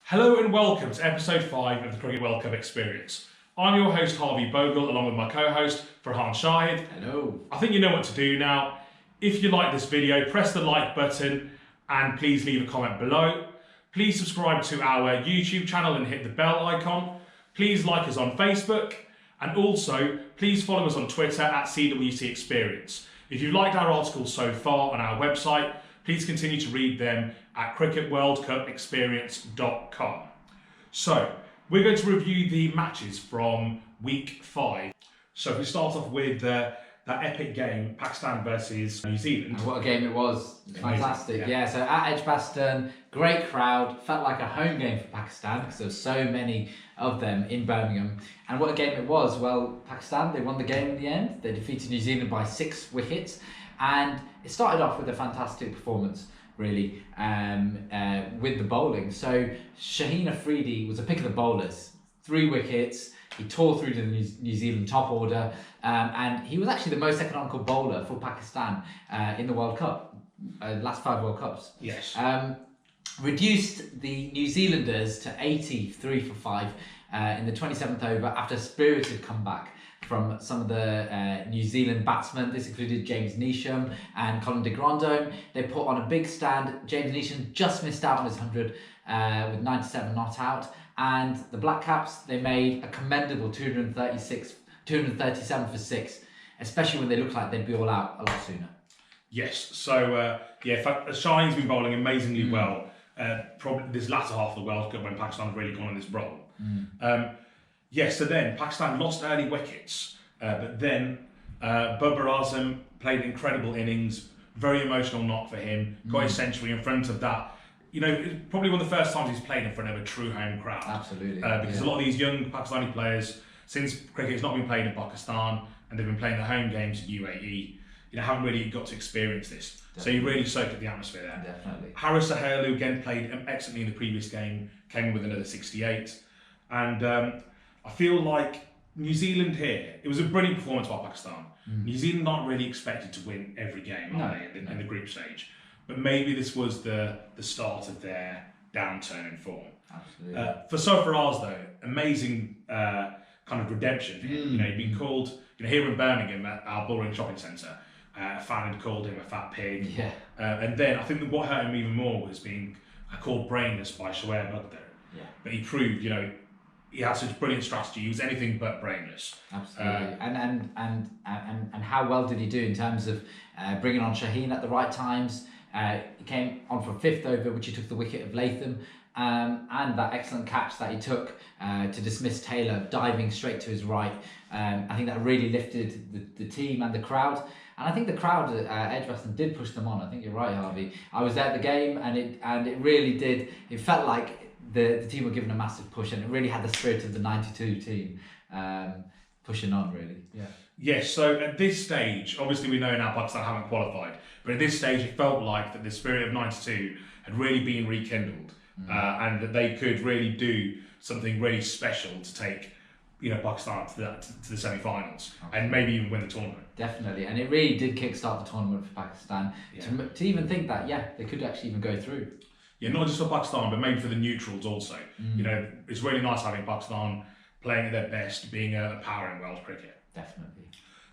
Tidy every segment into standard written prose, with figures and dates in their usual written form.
Hello and welcome to episode 5 of the Cricket World Cup Experience. I'm your host Harvey, Bhogal, along with my co-host Farhan, Shahid. Hello. I think you know what to do now. If you like this video, press the like button and please leave a comment below. Please subscribe to our YouTube channel and hit the bell icon. Please like us on Facebook and also please follow us on Twitter at CWC Experience. If you've liked our articles so far on our website, please continue to read them at cricketworldcupexperience.com. So, we're going to review the matches from week 5. So if we start off with that epic game, Pakistan versus New Zealand. And what a game it was. Fantastic. Amazing, yeah, so at Edgbaston, great crowd. Felt like a home game for Pakistan because there were so many of them in Birmingham. And what a game it was. Well, Pakistan, they won the game in the end. They defeated New Zealand by 6 wickets. And it started off with a fantastic performance, really, with the bowling. So Shahid Afridi was a pick of the bowlers, 3 wickets. He tore through to the New Zealand top order, and he was actually the most economical bowler for Pakistan in the World Cup, last 5 World Cups. Yes. Reduced the New Zealanders to 83 for 5 in the 27th over after a spirited comeback from some of the New Zealand batsmen. This included James Neesham and Colin de Grandhomme. They put on a big stand. James Neesham just missed out on his 100 with 97 not out. And the Black Caps, they made a commendable 237 for 6, especially when they looked like they'd be all out a lot sooner. Yes, so Shahid's been bowling amazingly well. Probably this latter half of the World Cup when Pakistan have really gone on this roll. So then Pakistan lost early wickets, but then Babar Azam played an incredible innings, very emotional knock for him, got his century in front of that. You know, it's probably one of the first times he's played in front of a true home crowd. Absolutely. Because a lot of these young Pakistani players, since cricket has not been played in Pakistan and they've been playing their home games in UAE, haven't really got to experience this. Definitely. So he really soaked up the atmosphere there. Definitely. Harris Sahel, who again played excellently in the previous game, came in with another 68. And I feel like New Zealand here, it was a brilliant performance by Pakistan. New Zealand aren't really expected to win every game, are they, in the group stage? But maybe this was the start of their downturn in form. Absolutely. For Sarfaraz though, amazing kind of redemption for him. He'd been called, here in Birmingham at our Bullring Shopping Centre, a fan had called him a fat pig. Yeah. And then I think that what hurt him even more was being called brainless by Shoaib Akhtar. Yeah. But he proved, he had such brilliant strategy. He was anything but brainless. Absolutely. And how well did he do in terms of bringing on Shaheen at the right times? He came on for 5th over, which he took the wicket of Latham, and that excellent catch that he took to dismiss Taylor, diving straight to his right. I think that really lifted the team and the crowd. And I think the crowd at Edgbaston did push them on. I think you're right, Harvey. I was there at the game, and it really did. It felt like the team were given a massive push, and it really had the spirit of the '92 team pushing on, really. Yeah. Yes, so at this stage, obviously we know now Pakistan haven't qualified, but at this stage it felt like that the spirit of '92 had really been rekindled, and that they could really do something really special to take Pakistan to the semi-finals and maybe even win the tournament. Definitely, and it really did kickstart the tournament for Pakistan to even think that they could actually even go through. Yeah, not just for Pakistan, but maybe for the neutrals also. It's really nice having Pakistan playing at their best, being a power in Welsh cricket. Definitely.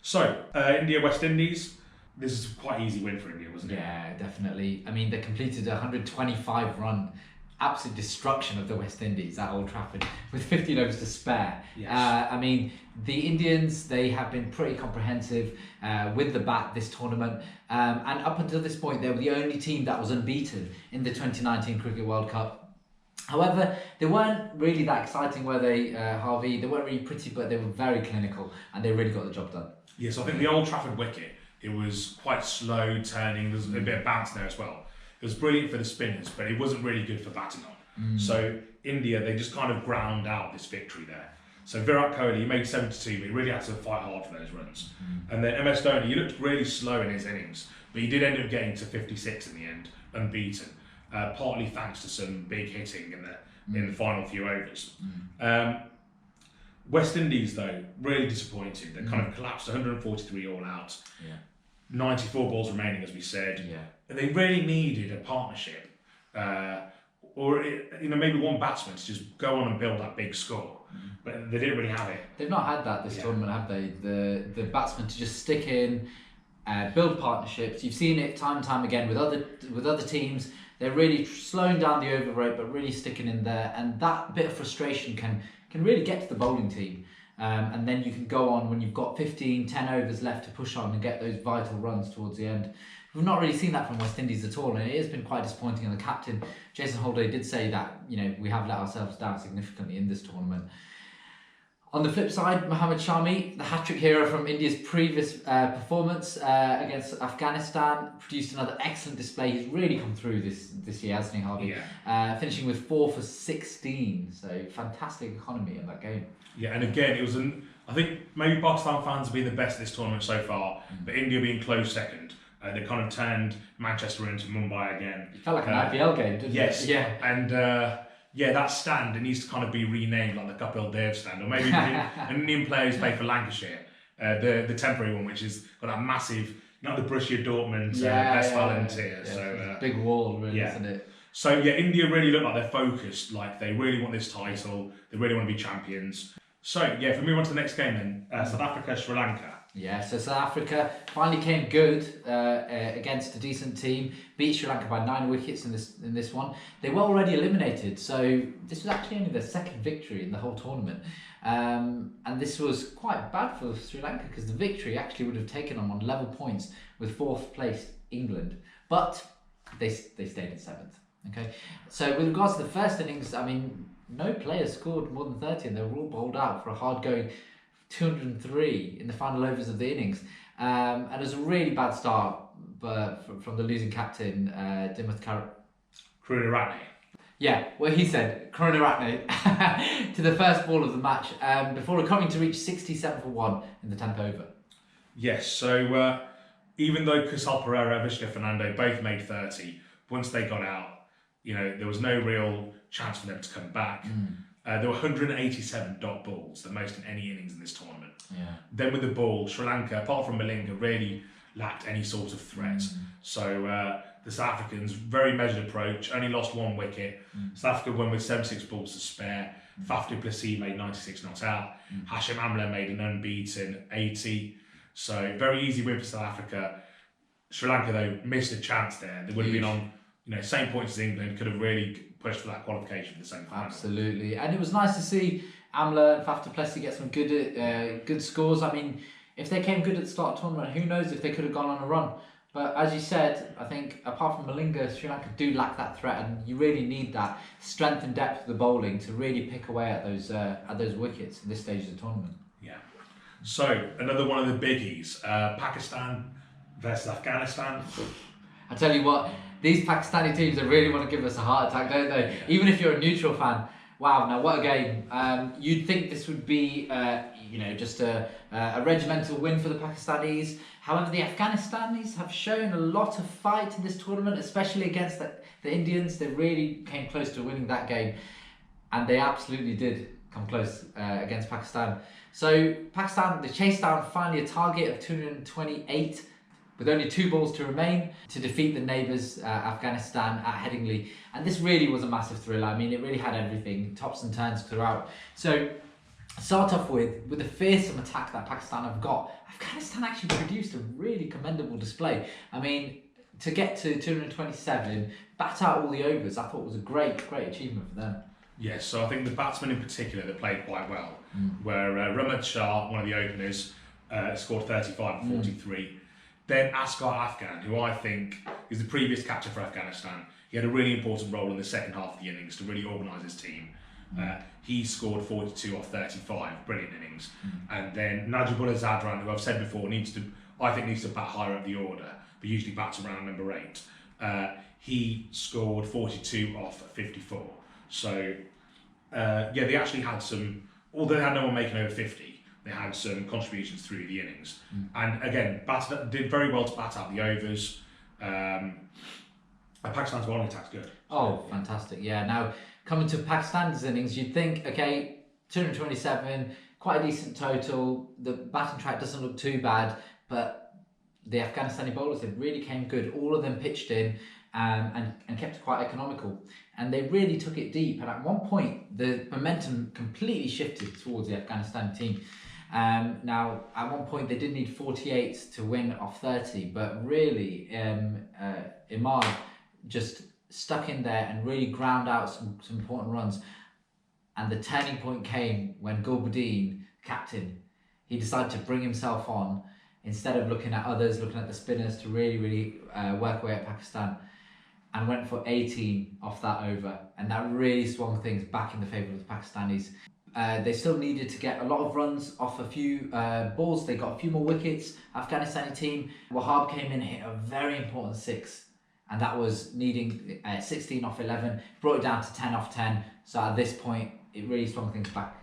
So, India, West Indies, this is a quite easy win for India, wasn't it? Yeah, definitely. I mean, they completed a 125-run absolute destruction of the West Indies at Old Trafford with 15 overs to spare. Yes. I mean, the Indians, they have been pretty comprehensive with the bat this tournament. And up until this point, they were the only team that was unbeaten in the 2019 Cricket World Cup. However, they weren't really that exciting, were they, Harvey? They weren't really pretty, but they were very clinical, and they really got the job done. Yes, I think the Old Trafford wicket, it was quite slow turning. There's a bit of bounce there as well. It was brilliant for the spinners, but it wasn't really good for batting on. So India, they just kind of ground out this victory there. So Virat Kohli, he made 72, but he really had to fight hard for those runs. And then MS Dhoni, he looked really slow in his innings, but he did end up getting to 56 in the end, unbeaten. Partly thanks to some big hitting in the final few overs. West Indies, though, really disappointed. They kind of collapsed 143 all out. 94 balls remaining, as we said. And they really needed a partnership or maybe one batsman to just go on and build that big score. But they didn't really have it. They've not had that this tournament, have they? The batsmen to just stick in, build partnerships. You've seen it time and time again with other teams. They're really slowing down the over rate, but really sticking in there, and that bit of frustration can really get to the bowling team. And then you can go on when you've got 15, 10 overs left to push on and get those vital runs towards the end. We've not really seen that from West Indies at all, and it has been quite disappointing. And the captain, Jason Holder, did say that we have let ourselves down significantly in this tournament. On the flip side, Mohammad Shami, the hat-trick hero from India's previous performance against Afghanistan, produced another excellent display. He's really come through this year, hasn't he, Harvey? Yeah. Finishing with 4 for 16, so fantastic economy in that game. Yeah, and again, it was I think maybe Pakistan fans have been the best this tournament so far, but India being close second. They kind of turned Manchester into Mumbai again. It felt like an IPL game, didn't it? Yes. Yeah. And that stand, it needs to kind of be renamed like the Kapil Dev stand, or maybe an Indian player who's played for Lancashire, the temporary one, which is got that massive, the Borussia Dortmund best volunteer. Yeah. So big wall, really, isn't it? So India really look like they're focused, like they really want this title, they really want to be champions. So if we move on to the next game then, South Africa, Sri Lanka. Yeah, so South Africa finally came good against a decent team, beat Sri Lanka by 9 wickets in this one. They were already eliminated, so this was actually only their second victory in the whole tournament. And this was quite bad for Sri Lanka because the victory actually would have taken them on level points with 4th place England, but they stayed in 7th. Okay, so with regards to the first innings, I mean, no player scored more than 30 and they were all bowled out for a hard-going 203 in the final overs of the innings. And it was a really bad start from the losing captain, Dimuth Karunaratne. Yeah, well, he said Karunaratne to the first ball of the match before recovering to reach 67 for 1 in the 10th over. Yes, so even though Kusal Perera and Vishnu Fernando both made 30, once they got out, there was no real chance for them to come back. There were 187 dot balls, the most in any innings in this tournament. Yeah. Then with the ball, Sri Lanka, apart from Malinga, really lacked any sort of threat. So the South Africans, very measured approach, only lost 1 wicket. South Africa won with 76 balls to spare. Faf du Plessis made 96 not out. Hashim Amla made an unbeaten 80. So very easy win for South Africa. Sri Lanka, though, missed a chance there. They would have been on same points as England, could have really pushed for that qualification for the semi-final. Absolutely, and it was nice to see Amla and Faf du Plessis get some good scores. I mean, if they came good at the start of the tournament, who knows if they could have gone on a run. But as you said, I think apart from Malinga, Sri Lanka do lack that threat, and you really need that strength and depth of the bowling to really pick away at those wickets at this stage of the tournament. Yeah. So another one of the biggies, Pakistan versus Afghanistan. I tell you what, these Pakistani teams, they really want to give us a heart attack, don't they? Yeah. Even if you're a neutral fan. Wow, now what a game. You'd think this would be, just a regimental win for the Pakistanis. However, the Afghanistanis have shown a lot of fight in this tournament, especially against the Indians. They really came close to winning that game. And they absolutely did come close against Pakistan. So Pakistan, they chased down finally a target of 228 with only 2 balls to remain to defeat the neighbours, Afghanistan, at Headingley. And this really was a massive thriller. I mean, it really had everything, tops and turns throughout. So, start off with the fearsome attack that Pakistan have got. Afghanistan actually produced a really commendable display. I mean, to get to 227, bat out all the overs, I thought was a great achievement for them. Yes, so I think the batsmen in particular that played quite well were Ramad Shah, one of the openers, scored 35 and 43. Then Asghar Afghan, who I think is the previous captain for Afghanistan. He had a really important role in the second half of the innings to really organise his team. He scored 42 off 35, brilliant innings. And then Najibullah Zadran, who I've said before, needs to bat higher up the order, but usually bats around number 8. He scored 42 off 54. So, they actually had some, although they had no one making over 50, they had some contributions through the innings. And again, did very well to bat out the overs. Pakistan's bowling attack's good. Oh, fantastic. Yeah, now coming to Pakistan's innings, you'd think, okay, 227, quite a decent total. The batting track doesn't look too bad, but the Afghanistani bowlers, they really came good. All of them pitched in. and kept it quite economical. And they really took it deep. And at one point, the momentum completely shifted towards the Afghanistan team. Now, at one point, they did need 48 to win off 30, but really, Imad just stuck in there and really ground out some important runs. And the turning point came when Gulbuddin, captain, he decided to bring himself on instead of looking at others, looking at the spinners to really work away at Pakistan, and went for 18 off that over. And that really swung things back in the favour of the Pakistanis. They still needed to get a lot of runs off a few balls. They got a few more wickets. Afghanistani team, Wahab came in and hit a very important 6. And that was needing 16 off 11, brought it down to 10 off 10. So at this point, it really swung things back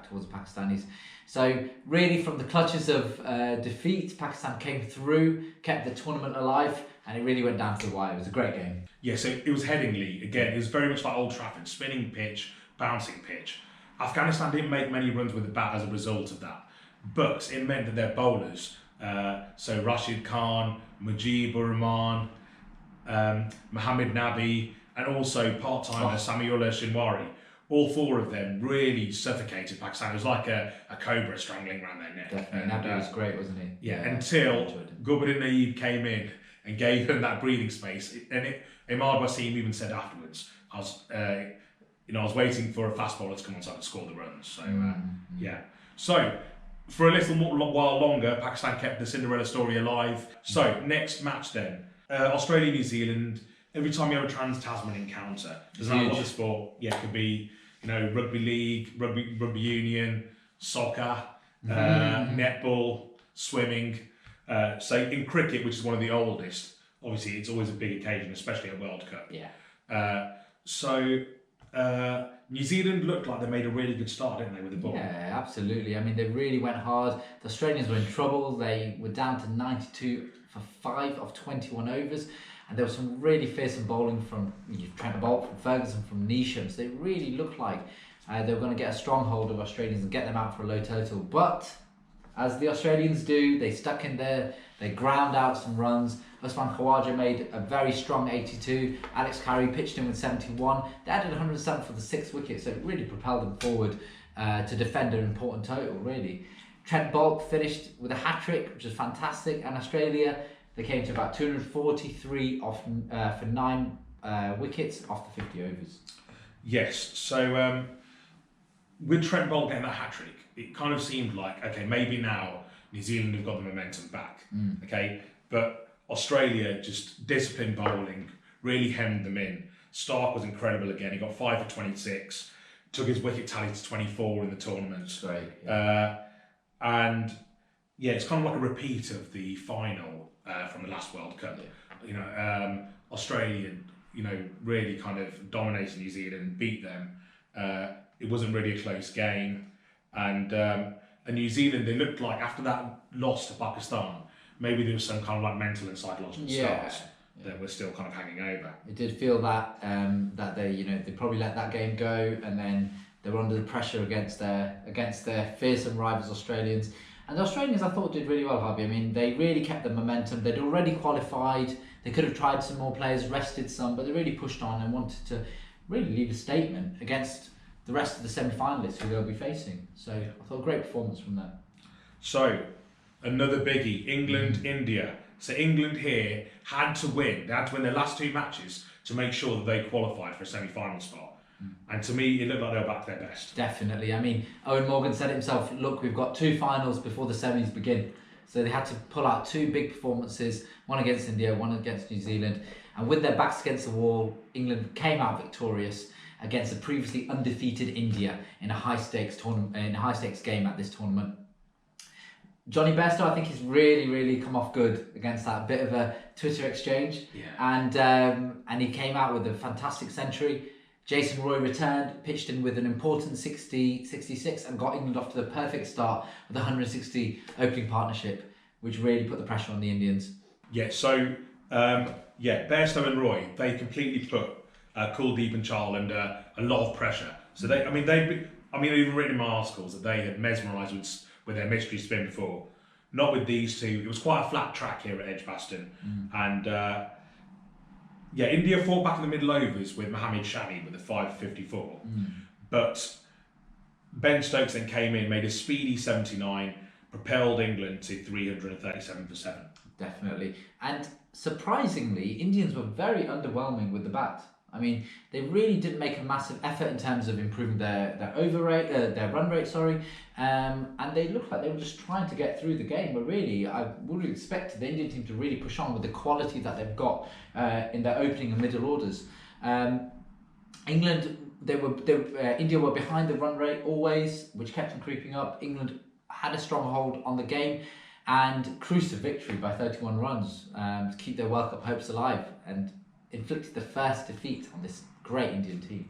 towards the Pakistanis. So really from the clutches of defeat, Pakistan came through, kept the tournament alive, and it really went down to the wire. It was a great game. Yeah, so it was Headingley. Again, it was very much like Old Trafford, spinning pitch, bouncing pitch. Afghanistan didn't make many runs with the bat as a result of that. But it meant that their bowlers, so Rashid Khan, Mujibur Rahman, Mohammed Nabi, and also part-timer Samiullah Shinwari, all 4 of them really suffocated Pakistan. It was like a cobra strangling around their neck. Definitely. Nabi was great, wasn't he? Yeah, until Gulbuddin Naib came in and gave them that breathing space. And Imad Wasim even said afterwards, I was waiting for a fast bowler to come on side and score the runs. So, yeah. So, for a little while longer, Pakistan kept the Cinderella story alive. So, next match then. Australia, New Zealand. Every time you have a Trans-Tasman encounter, doesn't matter what the sport. Yeah, it could be, rugby league, rugby union, soccer, netball, swimming. So in cricket, which is one of the oldest, obviously it's always a big occasion, especially at World Cup. Yeah. So New Zealand looked like they made a really good start, didn't they, with the ball? Yeah, absolutely. I mean, they really went hard. The Australians were in trouble. They were down to 92 for 5 of 21 overs. And there was some really fearsome bowling from Trent Bolt, from Ferguson, from Neesham. So they really looked like they were going to get a stronghold of Australians and get them out for a low total. But as the Australians do, they stuck in there. They ground out some runs. Usman Khawaja made a very strong 82. Alex Carey pitched in with 71. They added 107 for the 6th wicket, so it really propelled them forward to defend an important total, really. Trent Bolt finished with a hat-trick, which was fantastic. And Australia, they came to about 243 off for 9 wickets off the 50 overs. Yes, so with Trent Bolt getting that hat-trick, it kind of seemed like, okay, maybe now New Zealand have got the momentum back, okay? But Australia, just disciplined bowling, really hemmed them in. Stark was incredible again. He got 5 for 26, took his wicket tally to 24 in the tournament. That's great. Yeah. And yeah, it's kind of like a repeat of the final from the last World Cup. Yeah. Australia, really kind of dominated New Zealand, beat them. It wasn't really a close game. And New Zealand, they looked like after that loss to Pakistan, maybe there was some kind of like mental and psychological scars that were still kind of hanging over. It did feel that that they probably let that game go, and then they were under the pressure against their fearsome rivals Australians. And the Australians, I thought, did really well, Harvey. I mean, they really kept the momentum. They'd already qualified. They could have tried some more players, rested some, but they really pushed on and wanted to really leave a statement against the rest of the semi-finalists who they'll be facing. So I thought a great performance from them. So, another biggie, England, India. So England here had to win. They had to win their last 2 matches to make sure that they qualified for a semi-final spot. And to me, it looked like they were back to their best. Definitely. I mean, Owen Morgan said it himself, look, we've got 2 finals before the semis begin. So they had to pull out 2 big performances, one against India, one against New Zealand. And with their backs against the wall, England came out victorious against a previously undefeated India in a high-stakes game at this tournament. Johnny Bairstow, I think he's really come off good against that bit of a Twitter exchange. Yeah. And he came out with a fantastic century. Jason Roy returned, pitched in with an important 66 and got England off to the perfect start with a 160 opening partnership, which really put the pressure on the Indians. Yeah, so Bairstow and Roy, they completely put Kuldeep and Chahal under a lot of pressure. So they've even written in my articles that they had mesmerised with their mystery spin before. Not with these two. It was quite a flat track here at Edgbaston, and Yeah, India fought back in the middle overs with Mohammad Shami with a 5-54, but Ben Stokes then came in, made a speedy 79, propelled England to 337 for 7. Definitely. And surprisingly, Indians were very underwhelming with the bat. I mean, they really didn't make a massive effort in terms of improving their run rate, and they looked like they were just trying to get through the game. But really, I would have expected the Indian team to really push on with the quality that they've got in their opening and middle orders. England, India were behind the run rate always, which kept them creeping up. England had a strong hold on the game and cruised to victory by 31 runs to keep their World Cup hopes alive and inflicted the first defeat on this great Indian team.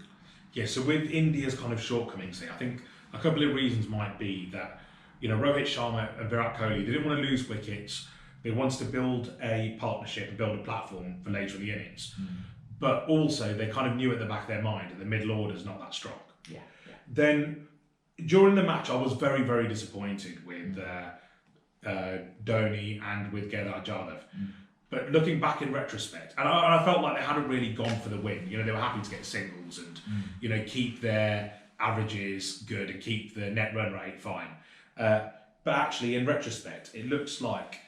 Yeah, so with India's kind of shortcomings here, I think a couple of reasons might be that, Rohit Sharma and Virat Kohli, they didn't want to lose wickets. They wanted to build a partnership and build a platform for later in the innings. But also, they kind of knew at the back of their mind that the middle order is not that strong. Yeah. Then, during the match, I was very, very disappointed with Dhoni and with Kedar Jadhav. But looking back in retrospect, and I felt like they hadn't really gone for the win. They were happy to get singles and keep their averages good and keep the net run rate fine. But actually, in retrospect, it looks like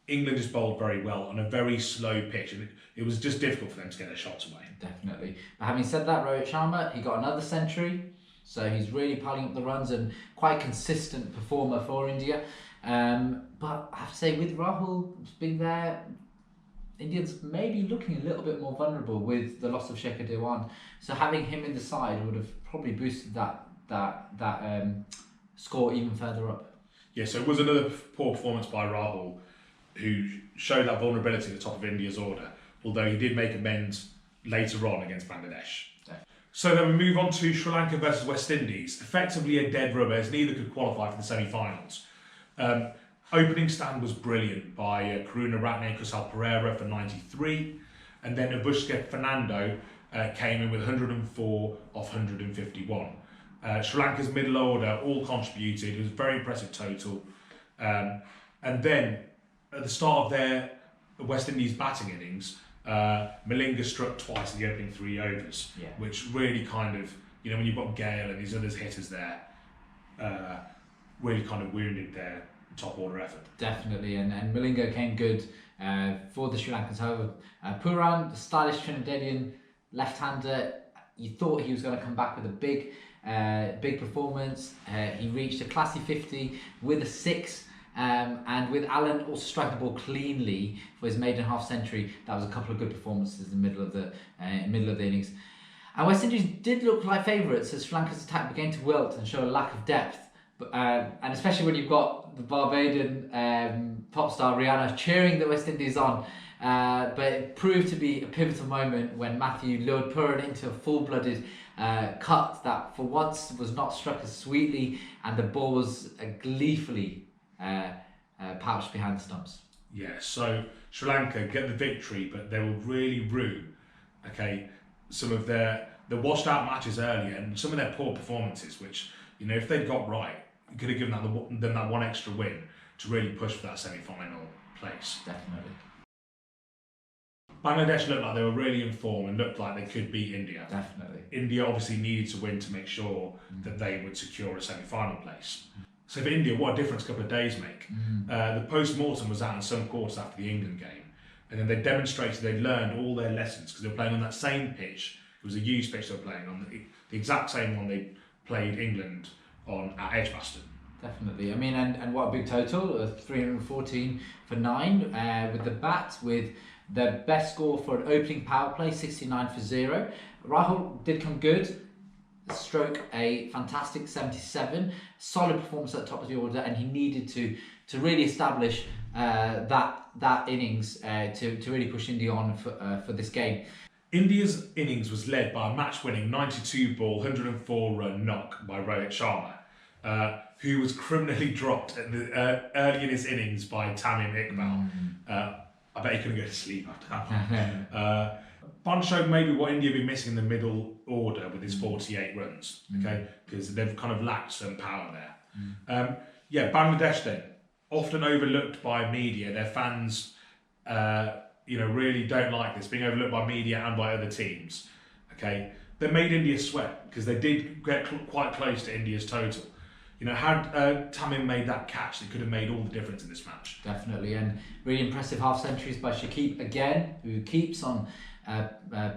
England just bowled very well on a very slow pitch, and it was just difficult for them to get their shots away. Definitely. But having said that, Rohit Sharma, he got another century, so he's really piling up the runs and quite a consistent performer for India. But I have to say, with Rahul being there, Indians may be looking a little bit more vulnerable with the loss of Shekhar Dhawan. So having him in the side would have probably boosted that score even further up. Yeah, so it was another poor performance by Rahul, who showed that vulnerability at the top of India's order, although he did make amends later on against Bangladesh. Yeah. So then we move on to Sri Lanka versus West Indies, effectively a dead rubber as neither could qualify for the semi-finals. Opening stand was brilliant by Karuna Ratne and Kusal Pereira for 93, and then Abushka Fernando came in with 104 off 151. Sri Lanka's middle order all contributed. It was a very impressive total. And then at the start of their West Indies batting innings, Malinga struck twice in the opening 3 overs, which really kind of, when you've got Gale and these other hitters there, really kind of wounded their top order effort. Definitely, and Malinga came good for the Sri Lankans. However, Puran, the stylish Trinidadian left-hander, you thought he was going to come back with a big performance. He reached a classy 50 with a 6. And with Allen also striking the ball cleanly for his maiden half century, that was a couple of good performances in the middle of the innings. And West Indies did look like favourites as Sri Lanka's attack began to wilt and show a lack of depth. But, and especially when you've got the Barbadian pop star Rihanna cheering the West Indies on. But it proved to be a pivotal moment when Matthew lured Puran into a full-blooded cut that for once was not struck as sweetly, and the ball was gleefully pouched behind the stumps. Yeah, so Sri Lanka get the victory, but they will really rue, some of the washed out matches earlier and some of their poor performances, which, if they'd got right, could have given them that one extra win to really push for that semi-final place. Definitely. Bangladesh looked like they were really in form and looked like they could beat India. Definitely. India obviously needed to win to make sure that they would secure a semi-final place. So for India, what a difference a couple of days make. The post-mortem was out in some quarters after the England game, and then they demonstrated they'd learned all their lessons because they were playing on that same pitch. It was a used pitch they were playing on, the exact same one they played England on at Edgbaston. Definitely. I mean, and what a big total of 314 for 9 with the bat, with the best score for an opening power play, 69 for 0. Rahul did come good. Stroke a fantastic 77, solid performance at the top of the order, and he needed to really establish that innings to really push India on for this game. India's innings was led by a match-winning 92-ball, 104-run knock by Rohit Sharma, who was criminally dropped at early in his innings by Tamim Iqbal. I bet he couldn't go to sleep after that. Bond showed maybe what India have been missing in the middle order with his 48 runs, because they've kind of lacked some power there. Bangladesh then, often overlooked by media, their fans really don't like this, being overlooked by media and by other teams, okay, they made India sweat because they did get quite close to India's total. Had Tamim made that catch, they could have made all the difference in this match. Definitely, and really impressive half centuries by Shahid again, who keeps on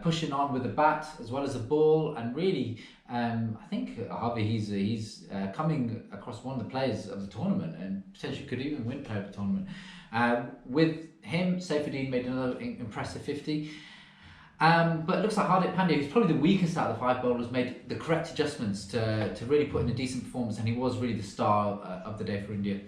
pushing on with the bat as well as the ball, and really, I think Harvey, he's coming across one of the players of the tournament and potentially could even win player of the tournament. With him, Saifuddin made another impressive 50. But it looks like Hardik Pandya, who's probably the weakest out of the 5 bowlers, made the correct adjustments to really put in a decent performance, and he was really the star of the day for India.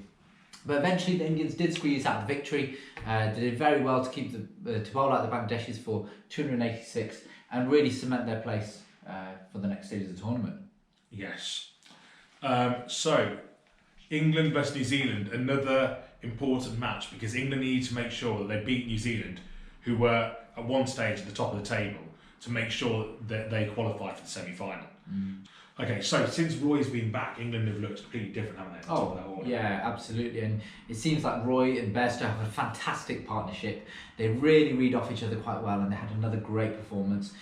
But eventually the Indians did squeeze out the victory. They did very well to keep to bowl out the Bangladeshis for 286 and really cement their place for the next stage of the tournament. Yes. So England versus New Zealand, another important match, because England need to make sure that they beat New Zealand, who were at one stage at the top of the table, to make sure that they qualify for the semi-final. Okay, so since Roy's been back, England have looked completely different, haven't they? At the top of that order. Yeah, absolutely. And it seems like Roy and Bairstow have a fantastic partnership. They really read off each other quite well, and they had another great performance.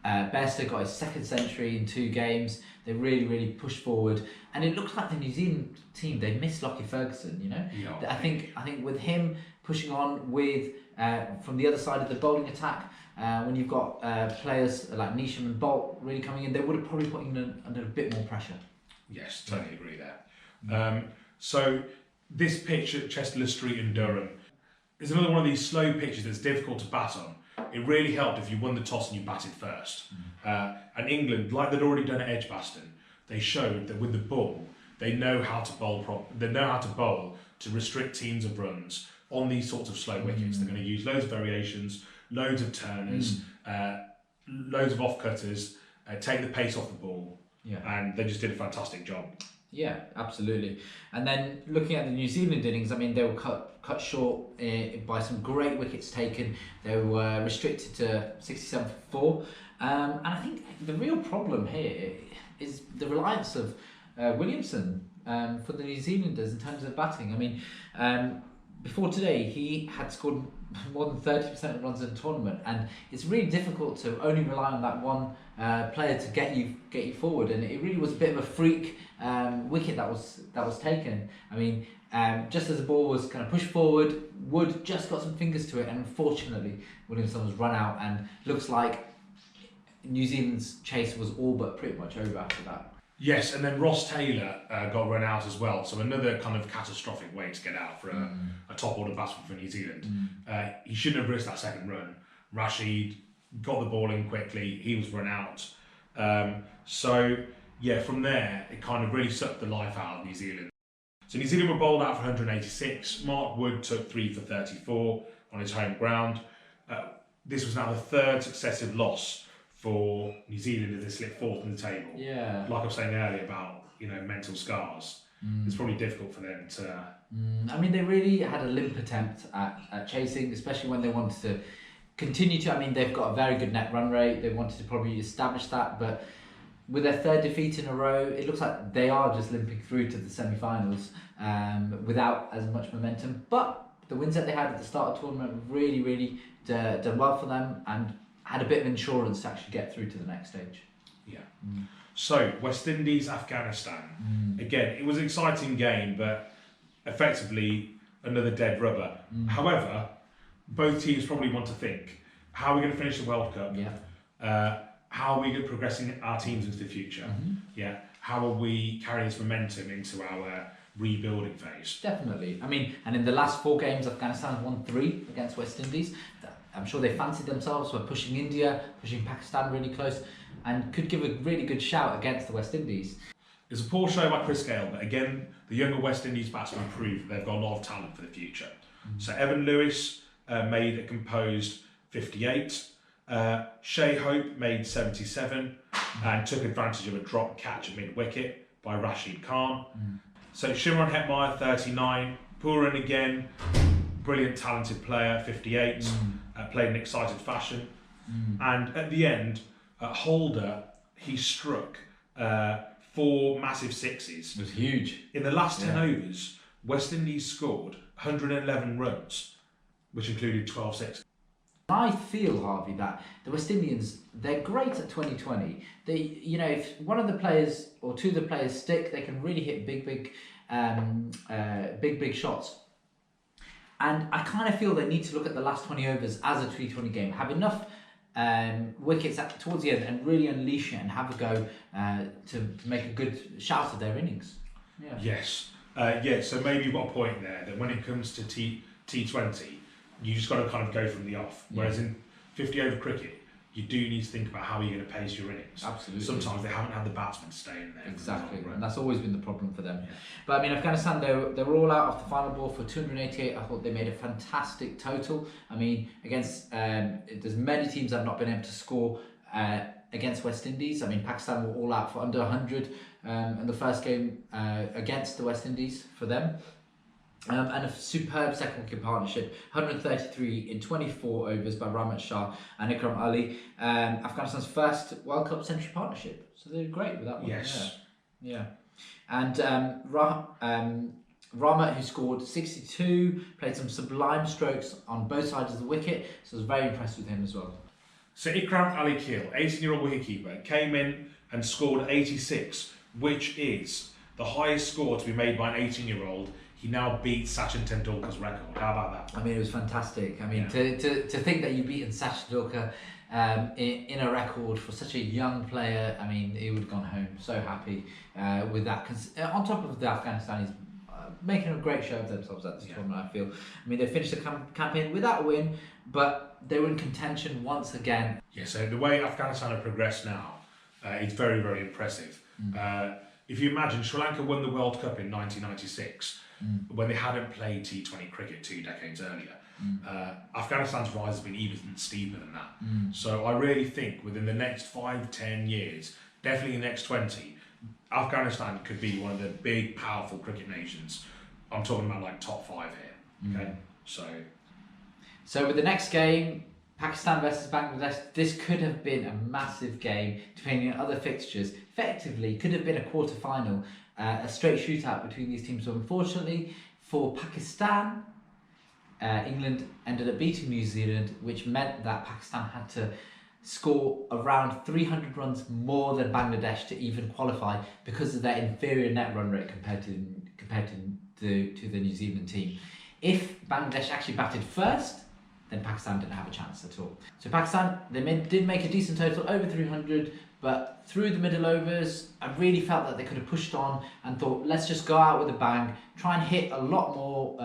Bairstow got his 2nd century in 2 games. They really pushed forward, and it looks like the New Zealand team, they missed Lockie Ferguson. Yeah, I think with him pushing on with from the other side of the bowling attack, when you've got players like Neesham and Bolt really coming in, they would have probably put England under a bit more pressure. Yes, totally agree there. So this pitch at Chester Street in Durham is another one of these slow pitches that's difficult to bat on. It really helped if you won the toss and you batted first. And England, like they'd already done at Edgbaston, they showed that with the ball, they know how to bowl. They know how to bowl to restrict teams of runs on these sorts of slow wickets. They're going to use loads of variations, loads of turners, loads of off-cutters, take the pace off the ball, and they just did a fantastic job. Yeah, absolutely. And then looking at the New Zealand innings, I mean, they were cut short by some great wickets taken. They were restricted to 67 for 4. And I think the real problem here is the reliance of Williamson for the New Zealanders in terms of batting. I mean, before today, he had scored more than 30% of runs in the tournament, and it's really difficult to only rely on that one player to get you forward. And it really was a bit of a freak wicket that was taken. I mean, just as the ball was kind of pushed forward, Wood just got some fingers to it, and unfortunately, Williamson was run out, and looks like New Zealand's chase was all but pretty much over after that. Yes, and then Ross Taylor got run out as well, so another kind of catastrophic way to get out for a top order batsman for New Zealand. He shouldn't have risked that 2nd run. Rashid got the ball in quickly, he was run out. So yeah, from there it kind of really sucked the life out of New Zealand. So New Zealand were bowled out for 186. Mark Wood took 3 for 34 on his home ground. This was now the 3rd successive loss for New Zealand as they slipped 4th in the table. Yeah. Like I was saying earlier about mental scars, it's probably difficult for them to. I mean, they really had a limp attempt at chasing, especially when they wanted to continue to. I mean, they've got a very good net run rate. They wanted to probably establish that, but with their 3rd defeat in a row, it looks like they are just limping through to the semi-finals without as much momentum. But the wins that they had at the start of the tournament really done well for them, and had a bit of insurance to actually get through to the next stage. Yeah. So, West Indies, Afghanistan. Again, it was an exciting game, but effectively another dead rubber. However, both teams probably want to think, how are we going to finish the World Cup? How are we progressing our teams into the future? How are we carrying this momentum into our rebuilding phase? Definitely. I mean, and in the last 4 games, Afghanistan have won 3 against West Indies. I'm sure they fancied themselves, were pushing India, pushing Pakistan really close, and could give a really good shout against the West Indies. It's a poor show by Chris Gale, but again, the younger West Indies batsmen proved they've got a lot of talent for the future. So Evan Lewis made a composed 58. Shea Hope made 77 and took advantage of a drop catch at mid-wicket by Rashid Khan. So Shimron Hetmeyer, 39. Pooran again, brilliant talented player, 58. Played in excited fashion. And at the end, Holder, he struck 4 massive sixes. It was huge. In the last 10 overs, West Indies scored 111 runs, which included 12 sixes. I feel, Harvey, that the West Indians, they're great at 2020. They, if one of the players or two of the players stick, they can really hit big shots. And I kind of feel they need to look at the last 20 overs as a T20 game, have enough wickets towards the end and really unleash it and have a go to make a good shout of their innings. Yeah. Yes. So maybe you've got a point there that when it comes to T20, you just got to kind of go from the off. Whereas in 50 over cricket, you do need to think about how you're going to pace your innings. Absolutely. Sometimes they haven't had the batsmen stay in there. Exactly, and that's always been the problem for them. Yeah. But I mean, Afghanistan, they were all out off the final ball for 288. I thought they made a fantastic total. I mean, against there's many teams that have not been able to score against West Indies. I mean, Pakistan were all out for under 100 in the first game against the West Indies for them. And a superb second wicket partnership, 133 in 24 overs by Rahmat Shah and Ikram Ali. Afghanistan's first World Cup century partnership. So they did great with that one. Yes. Yeah. And Rahmat, who scored 62, played some sublime strokes on both sides of the wicket. So I was very impressed with him as well. So Ikram Ali Keel, 18-year-old wicketkeeper, came in and scored 86, which is the highest score to be made by an 18-year-old. He now beats Sachin Tendulkar's record. How about that? I mean, it was fantastic. I mean, to think that you've beaten Sachin Tendulkar in a record for such a young player, I mean, he would have gone home so happy with that. On top of the Afghanistanis making a great show of themselves at this tournament, I feel. I mean, they finished the campaign without a win, but they were in contention once again. Yeah, so the way Afghanistan have progressed now, it's very, very impressive. If you imagine, Sri Lanka won the World Cup in 1996. When they hadn't played T20 cricket 2 decades earlier. Afghanistan's rise has been even steeper than that. So I really think within the next 5-10 years, definitely the next 20, Afghanistan could be one of the big, powerful cricket nations. I'm talking about like top 5 here. Okay, So with the next game, Pakistan versus Bangladesh, this could have been a massive game, depending on other fixtures. Effectively, could have been a quarter-final. A straight shootout between these teams. So unfortunately for Pakistan, England ended up beating New Zealand, which meant that Pakistan had to score around 300 runs more than Bangladesh to even qualify because of their inferior net run rate compared to the New Zealand team. If Bangladesh actually batted first, then Pakistan didn't have a chance at all. So Pakistan, did make a decent total, over 300, but through the middle overs, I really felt that they could have pushed on and thought, let's just go out with a bang, try and hit a lot more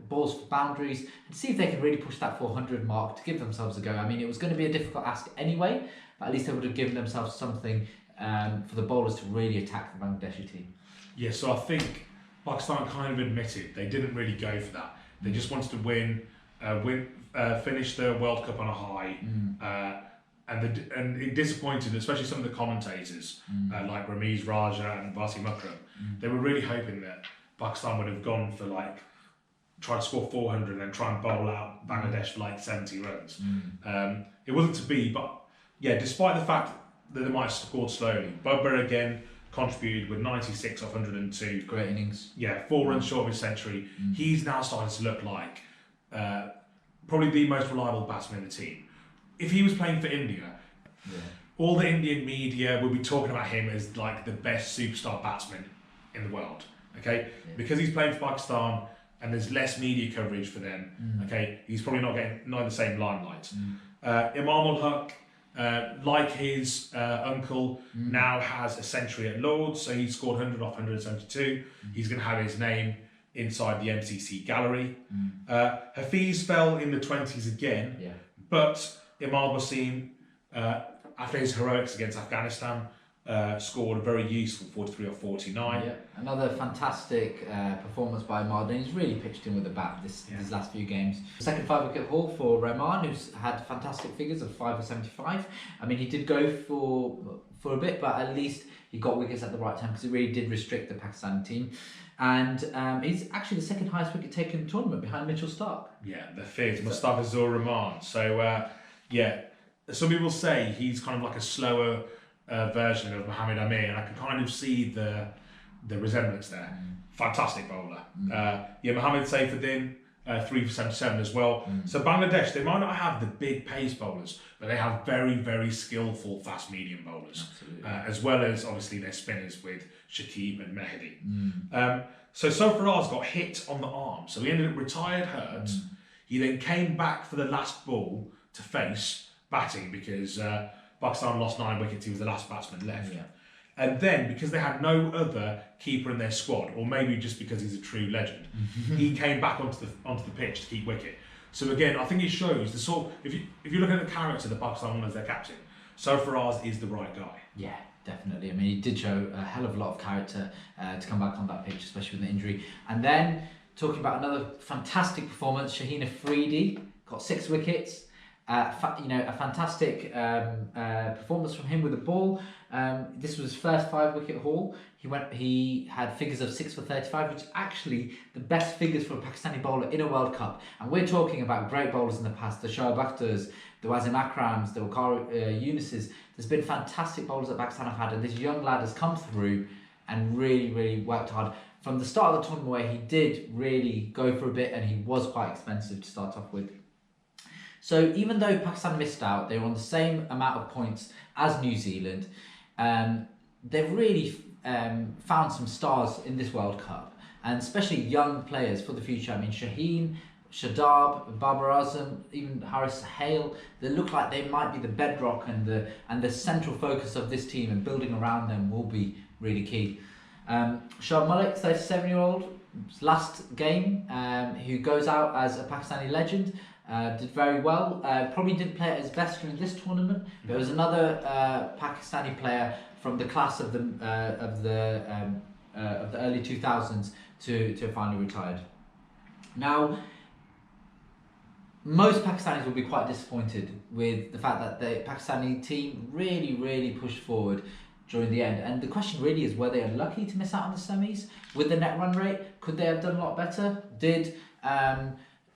balls for boundaries and see if they can really push that 400 mark to give themselves a go. I mean, it was going to be a difficult ask anyway, but at least they would have given themselves something for the bowlers to really attack the Bangladeshi team. Yeah, so I think Pakistan kind of admitted they didn't really go for that. They just wanted to finish the World Cup on a high. And it disappointed, especially some of the commentators like Ramiz Raja and Basi Mukram. They were really hoping that Pakistan would have gone for try to score 400 and then try and bowl out Bangladesh for 70 runs. It wasn't to be, but yeah, despite the fact that they might have scored slowly, Bubba again contributed with 96 off 102. Great innings. Yeah, 4 runs short of his century. He's now starting to look like probably the most reliable batsman in the team. If he was playing for India, all the Indian media would be talking about him as the best superstar batsman in the world. Okay, because he's playing for Pakistan and there's less media coverage for them. Okay, he's probably not getting the same limelight. Imam ul Haq, like his uncle, now has a century at Lords, so he scored 100 off 172. He's going to have his name inside the MCC gallery. Hafiz fell in the 20s again, but Imal Wasim, after his heroics against Afghanistan, scored a very useful 43 or 49. Yeah, another fantastic performance by Imal. He's really pitched in with the bat these last few games. Second 5-wicket haul for Rahman, who's had fantastic figures of 5 for 75. I mean, he did go for a bit, but at least he got wickets at the right time because it really did restrict the Pakistan team. And he's actually the second highest wicket taken in the tournament behind Mitchell Starc. Yeah, the fifth, Mustafa Zur Rahman. So, some people say he's kind of like a slower version of Mohamed Amir, and I can kind of see the resemblance there. Fantastic bowler. Mohamed Saifuddin, 3 for 77 as well. So Bangladesh, they might not have the big pace bowlers, but they have very, very skillful fast medium bowlers, as well as obviously their spinners with Shakib and Mehdi. So Sarfaraz got hit on the arm, so he ended up retired hurt. He then came back for the last ball to face batting because Pakistan lost 9 wickets. He was the last batsman left. And then, because they had no other keeper in their squad, or maybe just because he's a true legend, he came back onto the pitch to keep wicket. So again, I think it shows the sort. If you look at the character that Pakistan won as their captain, Sarfaraz is the right guy. Yeah, definitely. I mean, he did show a hell of a lot of character to come back on that pitch, especially with the injury. And then talking about another fantastic performance, Shaheen Afridi got 6 wickets. A fantastic performance from him with the ball. This was his first 5-wicket haul. He had figures of 6 for 35, which is actually the best figures for a Pakistani bowler in a World Cup. And we're talking about great bowlers in the past, the Shoaib Akhtars, the Wasim Akrams, the Waqar Yunuses. There's been fantastic bowlers that Pakistan have had, and this young lad has come through and really, really worked hard. From the start of the tournament, where he did really go for a bit, and he was quite expensive to start off with. So even though Pakistan missed out, they were on the same amount of points as New Zealand. They've really found some stars in this World Cup, and especially young players for the future. I mean, Shaheen, Shadab, Babar Azam, even Haris Hale, they look like they might be the bedrock and the central focus of this team, and building around them will be really key. Shah Malik, 37-year-old, last game, who goes out as a Pakistani legend. Did very well. Probably didn't play at his best during this tournament. There was another Pakistani player from the class of the early 2000s to finally retired. Now, most Pakistanis will be quite disappointed with the fact that the Pakistani team really pushed forward during the end. And the question really is, were they unlucky to miss out on the semis with the net run rate? Could they have done a lot better? Did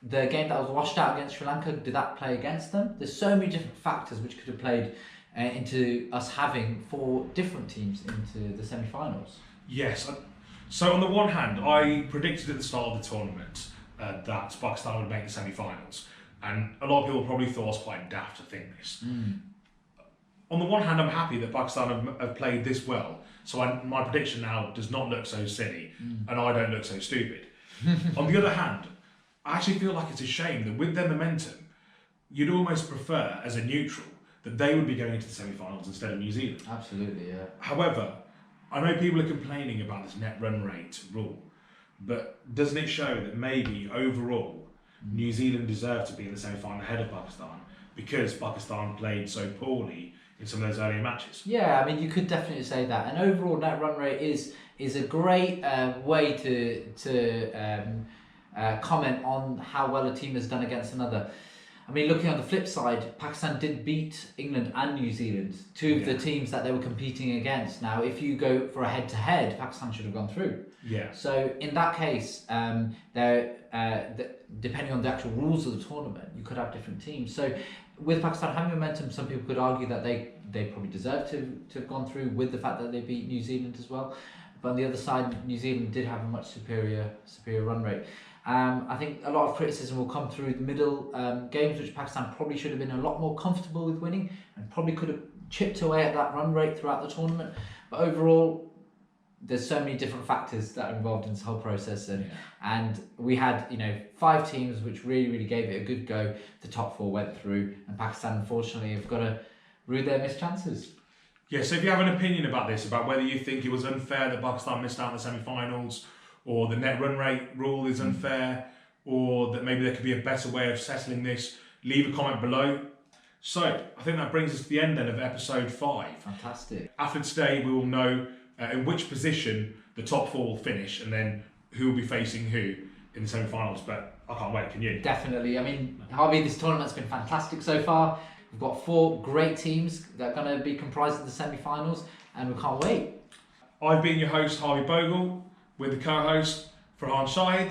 the game that was washed out against Sri Lanka, did that play against them? There's so many different factors which could have played into us having 4 different teams into the semi-finals. Yes. So on the one hand, I predicted at the start of the tournament that Pakistan would make the semi-finals, and a lot of people probably thought I was quite daft to think this. On the one hand, I'm happy that Pakistan have played this well, so my prediction now does not look so silly, and I don't look so stupid. On the other hand, I actually feel like it's a shame that with their momentum, you'd almost prefer, as a neutral, that they would be going into the semi-finals instead of New Zealand. Absolutely, yeah. However, I know people are complaining about this net run rate rule, but doesn't it show that maybe overall New Zealand deserved to be in the semi-final ahead of Pakistan because Pakistan played so poorly in some of those earlier matches? Yeah, I mean, you could definitely say that. And overall net run rate is a great way to comment on how well a team has done against another. I mean, looking on the flip side, Pakistan did beat England and New Zealand, 2 of the teams that they were competing against. Now, if you go for a head-to-head, Pakistan should have gone through. Yeah. So in that case, depending on the actual rules of the tournament, you could have different teams. So with Pakistan having momentum, some people could argue that they probably deserve to have gone through with the fact that they beat New Zealand as well. But on the other side, New Zealand did have a much superior run rate. I think a lot of criticism will come through the middle games, which Pakistan probably should have been a lot more comfortable with winning and probably could have chipped away at that run rate throughout the tournament. But overall, there's so many different factors that are involved in this whole process, and we had 5 teams which really gave it a good go. The top 4 went through, and Pakistan unfortunately have got to rue their missed chances. Yeah, so if you have an opinion about this, about whether you think it was unfair that Pakistan missed out in the semi-finals, or the net run rate rule is unfair, or that maybe there could be a better way of settling this, leave a comment below. So, I think that brings us to the end then of episode 5. Fantastic. After today, we will know in which position the top 4 will finish, and then who will be facing who in the semi-finals. But I can't wait, can you? Definitely. I mean, Harvey, this tournament's been fantastic so far. We've got 4 great teams that are going to be comprised of the semi-finals, and we can't wait. I've been your host, Harvey Bhogal, with the co-host, Farhan Shahid.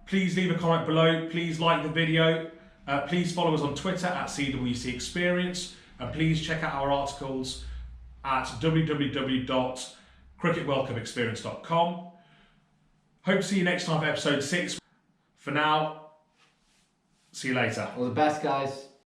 Please leave a comment below. Please like the video. Please follow us on Twitter at CWC Experience. And please check out our articles at www.cricketworldcupexperience.com. Hope to see you next time for episode 6. For now, see you later. All the best, guys.